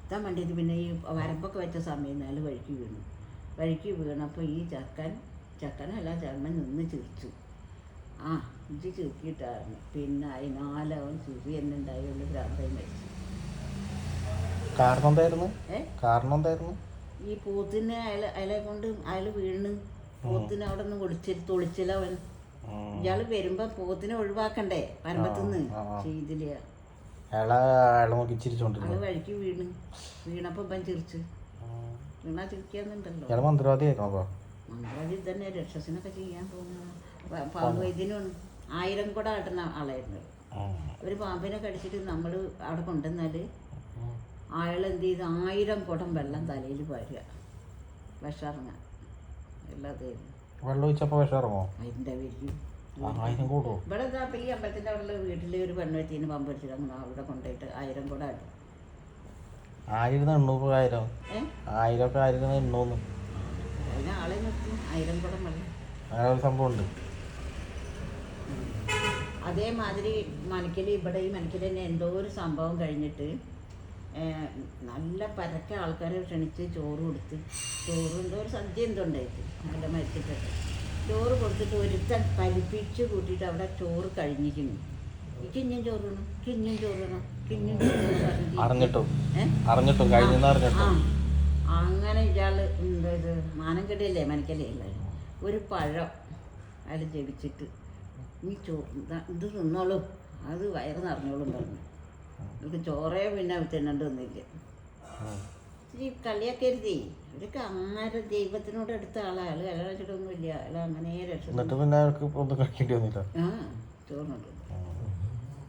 എത്താൻ വേണ്ടിയിട്ട് പിന്നെ ഈ വരമ്പൊക്കെ വെച്ച സമയം അയാൾ വഴിക്ക് വീണപ്പോൾ ഈ ചക്കനല്ല ചമ്മൻ നിന്ന് ചിരിച്ചു. ആ ഇത് ചിരിക്കിട്ടായിരുന്നു. പിന്നെ അതിനാലവൻ ചിരി തന്നെ ഉണ്ടായുള്ള ഭ്രാന്തായി മരിച്ചു. കാരണം എന്തായിരുന്നു? ഈ പോത്തിനെ അയാളെ കൊണ്ട് അയാൾ വീണ് പോത്തിന് അവിടെ നിന്ന് തൊളിച്ചില്ല അവൻ. ഇയാള് വരുമ്പോ പോത്തിനെ ഒഴിവാക്കണ്ടേ വരമ്പത്തുനിന്ന്, ചെയ്തില്ല. അയാള് വഴിക്ക് വീണപ്പോ ഇപ്പം ചിരിച്ച്. വീണാ ചിരിക്കാന്നുണ്ടല്ലോ. മന്ത്രവാദി തന്നെ രക്ഷസിനൊക്കെ ചെയ്യാൻ പോകുന്ന പാമ്പ് വൈദ്യനാണ്. 1000 കുടം ആട്ടുന്ന ആളായിരുന്നു. ഒരു പാമ്പിനെ കടിച്ചിട്ട് നമ്മൾ അവിടെ കൊണ്ടുവന്നാല് അയാൾ എന്ത് ചെയ്ത് 1000 കുടം വെള്ളം തലയിൽ പാരുക, വിഷമിറങ്ങാൻ. വെള്ളം ഒഴിച്ചപ്പോൾ വിഷമിറങ്ങോ? അതിൻ്റെ വലിയ ഇവിടെ ഈ അമ്പലത്തിൻ്റെ അവിടെ വീട്ടിൽ ഒരു പെണ്ണുവെത്തിന് പമ്പ് വെച്ചിട്ട് അങ്ങനെ അവിടെ കൊണ്ടുപോയിട്ട് 1000 കുടം ആട്ടും. 1000 അതിന് ആളെ നിർത്തി 1000 കുടം വെള്ളം. അങ്ങനെ ഒരു സംഭവം ഉണ്ട്. അതേമാതിരി ഇവിടെ ഈ മനക്കൽ തന്നെ എന്തോ ഒരു സംഭവം കഴിഞ്ഞിട്ട് നല്ല പരക്കെ ആൾക്കാരെ ക്ഷണിച്ച് ചോറ് കൊടുത്ത്, എന്തോ ഒരു സദ്യ എന്തോ ഉണ്ടായിട്ട് നല്ല മരിച്ചിട്ടൊക്കെ ചോറ് കൊടുത്തിട്ട് ഒരുത്തൻ പരിപ്പിച്ച് കൂട്ടിയിട്ട് അവിടെ ചോറ് കഴിഞ്ഞിരിക്കുന്നു. കിഞ്ഞും ചോറ് വേണം, കിഞ്ഞും ചോറ് വേണം, കിഞ്ഞും അങ്ങനെ ഇയാള് എന്താ ഇത് മാനംകടിയല്ലേ മനക്കല്ലേ ഉള്ളത്, ഒരു പഴം അയാൾ ജപിച്ചിട്ട് ഈ ഇത് തിന്നോളൂ, അത് വയറ് നിറഞ്ഞോളും പറഞ്ഞു. എനിക്ക് ചോറേ പിന്നെ തിന്നണ്ടൊന്നുമില്ല. ഈ കളിയൊക്കെ എഴുതി ഇവരൊക്കെ അങ്ങനെ ദൈവത്തിനോട് അടുത്ത ആളാണ്. അയാൾ കല്യാണിച്ചിട്ടൊന്നുമില്ല. അയാൾ അങ്ങനെ രക്ഷ. ആ ചോറിനുണ്ട്.